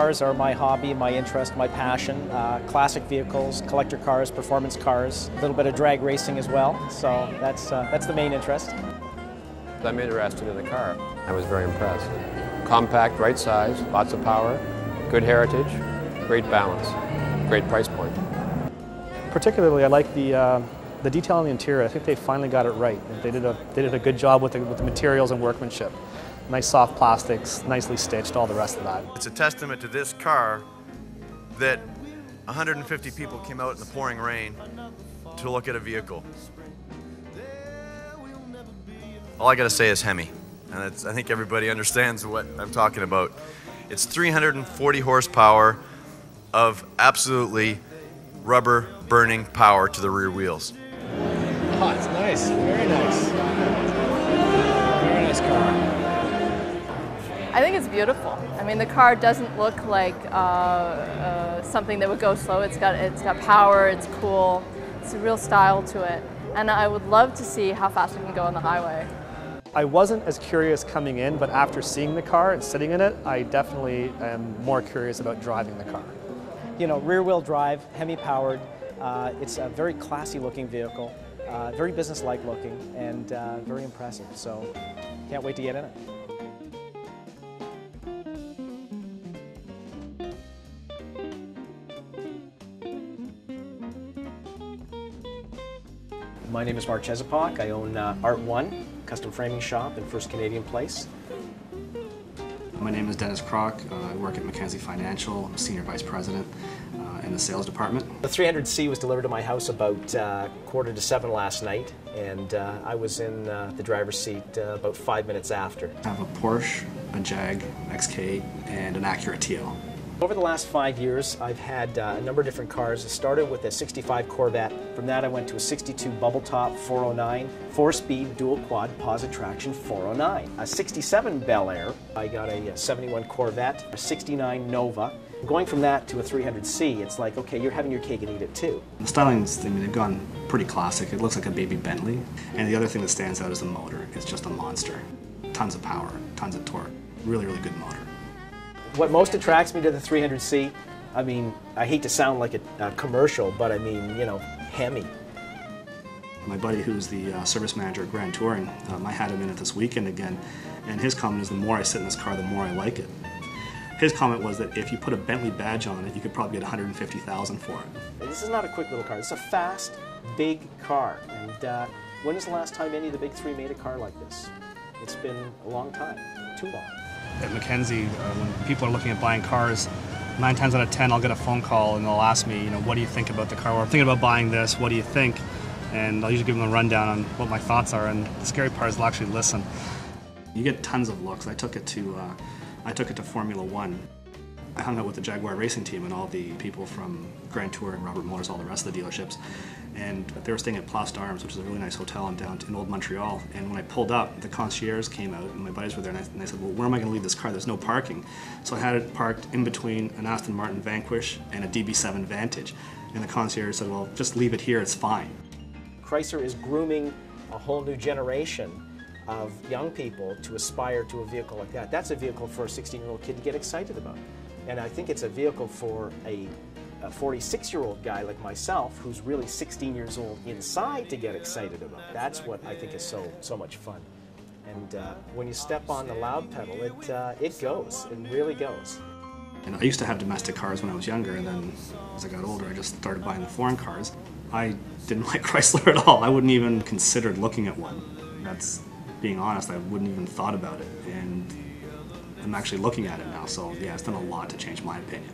cars are my hobby, my interest, my passion. Classic vehicles, collector cars, performance cars, a little bit of drag racing as well. So that's the main interest. I'm interested in the car. I was very impressed. Compact, right size, lots of power, good heritage, great balance, great price point. Particularly, I like the detail on the interior. I think they finally got it right. They did a good job with the materials and workmanship. Nice soft plastics, nicely stitched, all the rest of that. It's a testament to this car that 150 people came out in the pouring rain to look at a vehicle. All I gotta say is Hemi, and I think everybody understands what I'm talking about. It's 340 horsepower of absolutely rubber burning power to the rear wheels. Oh, it's nice. Very nice. Very nice car. I think it's beautiful. I mean, the car doesn't look like something that would go slow. It's got power, it's cool, it's a real style to it. And I would love to see how fast it can go on the highway. I wasn't as curious coming in, but after seeing the car and sitting in it, I definitely am more curious about driving the car. You know, rear-wheel drive, Hemi powered. It's a very classy looking vehicle, very business-like looking, and very impressive. So, can't wait to get in it. My name is Mark Chesapeake. I own Art One, custom framing shop in First Canadian Place. My name is Dennis Kroc. I work at Mackenzie Financial. I'm Senior Vice President in the sales department. The 300C was delivered to my house about 6:45 last night, and I was in the driver's seat about 5 minutes after. I have a Porsche, a Jag XK, and an Acura TL. Over the last 5 years, I've had a number of different cars. I started with a 65 Corvette. From that, I went to a 62 Bubble Top 409, 4-speed dual quad posit traction 409, a 67 Bel Air. I got a 71 Corvette, a 69 Nova. Going from that to a 300C, it's like, okay, you're having your cake and eat it too. The stylings, I mean, they've gone pretty classic. It looks like a baby Bentley. And the other thing that stands out is the motor. It's just a monster. Tons of power, tons of torque. Really, really good motor. What most attracts me to the 300C, I mean, I hate to sound like a commercial, but I mean, you know, Hemi. My buddy who's the service manager at Grand Touring, I had him in it this weekend again, and his comment is the more I sit in this car, the more I like it. His comment was that if you put a Bentley badge on it, you could probably get $150,000 for it. This is not a quick little car. It's a fast, big car. And when was the last time any of the big three made a car like this? It's been a long time, too long. At Mackenzie, when people are looking at buying cars, 9 times out of 10 I'll get a phone call and they'll ask me, you know, what do you think about the car? Or I'm thinking about buying this, what do you think? And I'll usually give them a rundown on what my thoughts are, and the scary part is they'll actually listen. You get tons of looks. I took it to Formula One. I hung out with the Jaguar racing team and all the people from Grand Tour and Robert Motors, all the rest of the dealerships. And they were staying at Place d'Armes, which is a really nice hotel in Old Montreal. And when I pulled up, the concierge came out and my buddies were there, and I said, well, where am I going to leave this car? There's no parking. So I had it parked in between an Aston Martin Vanquish and a DB7 Vantage. And the concierge said, well, just leave it here, it's fine. Chrysler is grooming a whole new generation of young people to aspire to a vehicle like that. That's a vehicle for a 16-year-old kid to get excited about. And I think it's a vehicle for a 46-year-old guy like myself who's really 16 years old inside to get excited about. That's what I think is so much fun. And when you step on the loud pedal, it goes. It really goes. And I used to have domestic cars when I was younger, and then as I got older, I just started buying the foreign cars. I didn't like Chrysler at all. I wouldn't even considered looking at one. That's being honest. I wouldn't even thought about it. And I'm actually looking at it now, so yeah, it's done a lot to change my opinion.